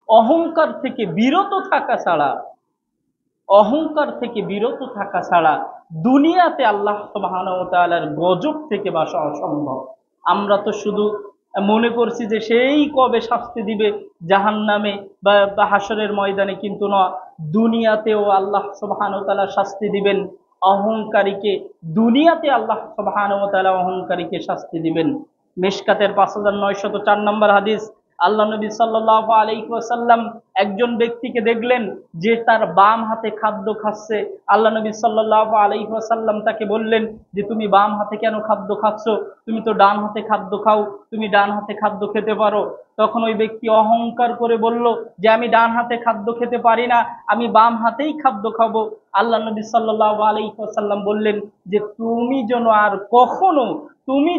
অহংকার থেকে বিরত থাকা ছাড়া, অহংকার থেকে বিরত থাকা ছাড়া দুনিয়াতে আল্লাহ সুবহানাহু ওয়া তাআলার গজব থেকে বাঁচা অসম্ভব। আমরা তো শুধু মনে করছি যে সেই কবে শাস্তি দিবে জাহান্নামে বা হাসরের ময়দানে, কিন্তু না, দুনিয়াতেও আল্লাহ সুবহানাহু ওয়া তাআলা শাস্তি দিবেন অহংকারীকে। দুনিয়াতে আল্লাহ সুবহানাহু ওয়া তাআলা অহংকারীকে শাস্তি দিবেন। মিশকাতের 5904 নম্বর হাদিস, আল্লাহ নবী সাল্লাল্লাহু আলাইহি ওয়াসাল্লাম একজন ব্যক্তিকে দেখলেন যে তার বাম হাতে খাদ্য খাচ্ছে। আল্লাহ নবী সাল্লাল্লাহু আলাইহি ওয়াসাল্লাম তাকে বললেন যে তুমি বাম হাতে কেন খাদ্য খাচ্ছ? তুমি তো ডান হাতে খাদ্য খাও, তুমি ডান হাতে খাদ্য খেতে পারো। তখন ওই ব্যক্তি অহংকার করে বলল যে আমি ডান হাতে খাদ্য খেতে পারি না, আমি বাম হাতেই খাদ্য খাবো। আল্লাহ নবী সাল্লাল্লাহু আলাইহি ওয়াসাল্লাম বললেন যে তুমি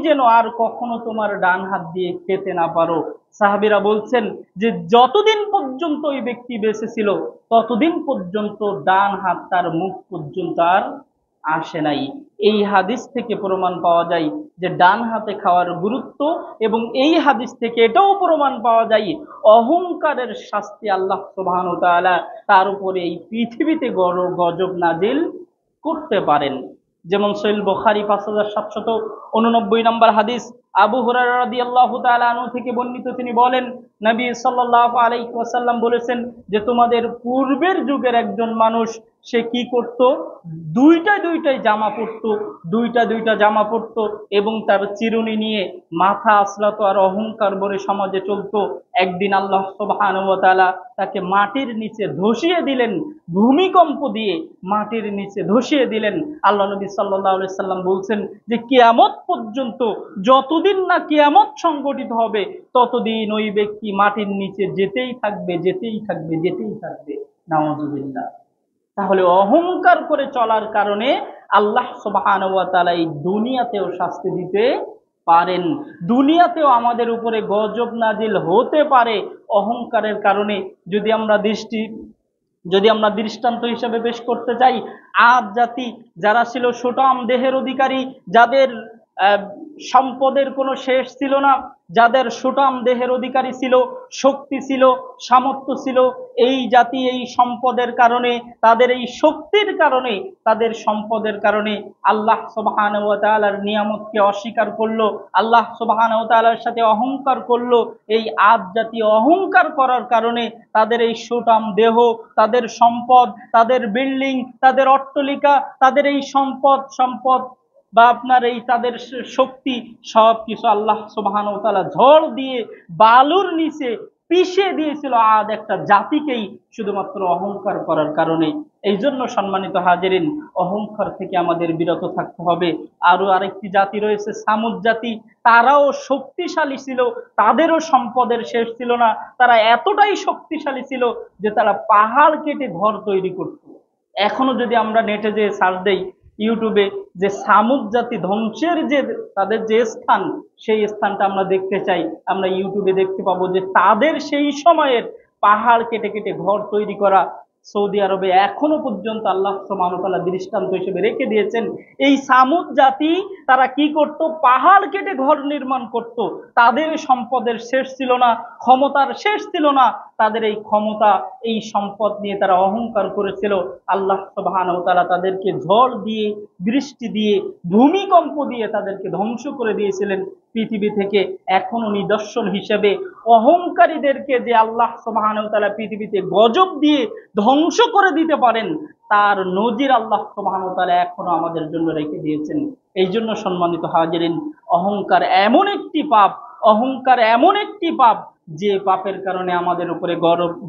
যেন আর কখনো তোমার ডান হাত দিয়ে খেতে না পারো। সাহাবীরা বলছেন যে যতদিন পর্যন্ত ওই ব্যক্তি বেঁচে ছিল ততদিন পর্যন্ত ডান হাত তার মুখ পর্যন্ত আর আসে নাই। এই হাদিস থেকে প্রমাণ পাওয়া যায় যে ডান হাতে খাওয়ার গুরুত্ব, এবং এই হাদিস থেকে এটাও প্রমাণ পাওয়া যায় অহংকারের শাস্তি আল্লাহ সুবহানাহু ওয়া তাআলা তার উপরে এই পৃথিবীতে গজব নাজিল করতে পারেন। যেমন সহিহ বুখারী 5789 নম্বর হাদিস, আবু হুরায়রা রাদিয়াল্লাহু তাআলা আনহু থেকে বর্ণিত, তিনি বলেন নবী সাল্লাল্লাহু আলাইহি ওয়াসাল্লাম বলেছেন যে তোমাদের পূর্বের যুগের একজন মানুষ, সে কি করত? দুইটাই জামা পরতো, দুইটা জামা পরতো এবং তার চিরুনি নিয়ে মাথা আসলাতো আর অহংকার ভরে সমাজে চলতো। একদিন আল্লাহ সুবহানাহু ওয়া তাআলা তাকে মাটির নিচে ধসিয়ে দিলেন, ভূমিকম্প দিয়ে মাটির নিচে ধসিয়ে দিলেন। আল্লাহ নবী সাল্লাল্লাহু আলাইহি সাল্লাম বলছেন যে কিয়ামত পর্যন্ত, যতদিন না কিয়ামত সংগঠিত হবে ততদিন ওই ব্যক্তি মাটির নিচে যেতেই থাকবে, যেতেই থাকবে, যেতেই থাকবে। নাউযুবিল্লাহ। তাহলে অহংকার করে চলার কারণে আল্লাহ সুবহানাহু ওয়া তাআলা এই দুনিয়াতেও শাস্তি দিতে পারেন, দুনিয়াতেও আমাদের উপরে গজব নাজিল হতে পারে অহংকারের কারণে। যদি আমরা দৃষ্টান্ত হিসেবে পেশ করতে চাই, আদ জাতি যারা ছিল সুঠাম দেহের অধিকারী, যাদের সম্পদের কোনো শেষ ছিল না, যাদের সুঠাম দেহের অধিকারী ছিল, শক্তি ছিল, সামর্থ্য ছিল, এই জাতি এই সম্পদের কারণে, তাদের এই শক্তির কারণে, তাদের সম্পদের কারণে আল্লাহ সুবহানাহু ওয়া তাআলার নিয়ামতকে অস্বীকার করলো, আল্লাহ সুবহানাহু ওয়া তাআলার সাথে অহংকার করলো। এই আদ জাতি অহংকার করার কারণে তাদের এই সুঠাম দেহ, তাদের সম্পদ, তাদের বিল্ডিং, তাদের অট্টালিকা, তাদের এই সম্পদ বা আপনার এই তাদের শক্তি, সব কিছু আল্লাহ সুবহানাহু ওয়া তাআলা ঝড় দিয়ে বালুর নিচে পিষে দিয়েছিল আদ একটা জাতিকেই, শুধুমাত্র অহংকার করার কারণে। এই জন্য সম্মানিত হাজিরিন, অহংকার থেকে আমাদের বিরত থাকতে হবে। আরো আরেকটি জাতি রয়েছে সামুদ জাতি, তারাও শক্তিশালী ছিল, তাদেরও সম্পদের শেষ ছিল না। তারা এতটাই শক্তিশালী ছিল যে তারা পাহাড় কেটে ঘর তৈরি করত। এখনো যদি আমরা নেটে যে সার্চ দেই, ইউটিউবে, যে সামুদ জাতি ধ্বংসের যে তাদের যে স্থান, সেই স্থানটা আমরা দেখতে চাই, আমরা ইউটিউবে দেখতে পাবো যে তাদের সেই সময়ের পাহাড় কেটে কেটে ঘর তৈরি করা সৌদি আরবে এখনো পর্যন্ত আল্লাহ সুবহানাহু ওয়া তাআলা দৃষ্টান্ত হিসেবে রেখে দিয়েছেন। এই সামুদ জাতি তারা কি করত? পাহাড় কেটে ঘর নির্মাণ করত। তাদের সম্পদের শেষ ছিল না, ক্ষমতার শেষ ছিল না। তাদের এই ক্ষমতা, এই সম্পদ নিয়ে তারা অহংকার করেছিল। আল্লাহ সুবহানাহু ওয়া তাআলা তাদেরকে ঝড় দিয়ে, বৃষ্টি দিয়ে, ভূমিকম্প দিয়ে তাদেরকে ধ্বংস করে দিয়েছিলেন পৃথিবী থেকে। এখনো নিদর্শন হিসেবে অহংকারীদেরকে যে আল্লাহ সুবহানাহু ওয়া তাআলা পৃথিবীতে গজব দিয়ে ধ্বংস করে দিতে পারেন, তার নজির আল্লাহ সুবহানাহু ওয়া তাআলা এখনো আমাদের জন্য রেখে দিয়েছেন। এই জন্য সম্মানিত হাজিরিন, অহংকার এমন একটি পাপ, অহংকার এমন একটি পাপ যে পাপের কারণে আমাদের উপরে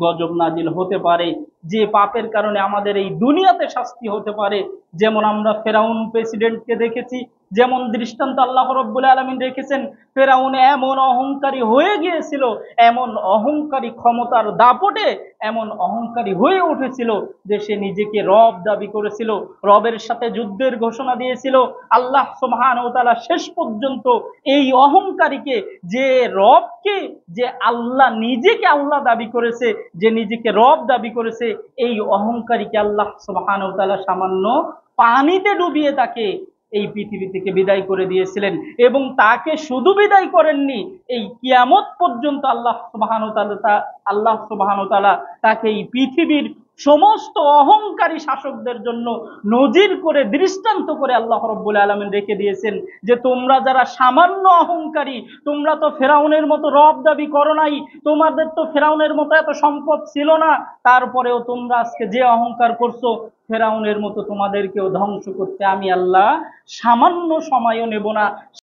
গজব নাজিল হতে পারে, যে পাপের কারণে আমাদের এই দুনিয়াতে শাস্তি হতে পারে। যেমন আমরা ফেরাউন প্রেসিডেন্টকে দেখেছি, যেমন দৃষ্টান্ত আল্লাহ রাব্বুল আলামিন রেখেছেন। ফেরাউন এমন অহংকারী হয়ে গিয়েছিল, এমন অহংকারী ক্ষমতার দাপটে এমন অহংকারী হয়ে উঠেছিল যে সে নিজেকে রব দাবি করেছিল, রবের সাথে যুদ্ধের ঘোষণা দিয়েছিল। আল্লাহ সুবহানাহু ওয়া তাআলা শেষ পর্যন্ত এই অহংকারীকে, যে রবকে, যে আল্লাহ নিজেকে আল্লাহ দাবি করেছে, যে নিজেকে রব দাবি করেছে, এই অহংকারীকে আল্লাহ সুবহানাহু ওয়া তাআলা সামান্য পানিতে ডুবিয়ে তাকে এই পৃথিবী থেকে বিদায় করে দিয়েছিলেন, এবং তাকে শুধু বিদায় করেননি, এই কিয়ামত পর্যন্ত আল্লাহ সুবহানাহু ওয়া তাআলা তাকে এই পৃথিবীর সমস্ত অহংকারী শাসকদের জন্য নজির করে, দৃষ্টান্ত করে আল্লাহ রাব্বুল আলামিন রেখে দিয়েছেন যে তোমরা যারা সামান্য অহংকারী, তোমরা তো ফেরাউনের মতো রব দাবি করো নাই, তোমাদের তো ফেরাউনের মতো এত সম্পদ ছিল না, তারপরেও তোমরা আজকে যে অহংকার করছো, ফেরাউনের মতো তোমাদেরকেও ধ্বংস করতে আমি আল্লাহ সামান্য সময়ও নেব না।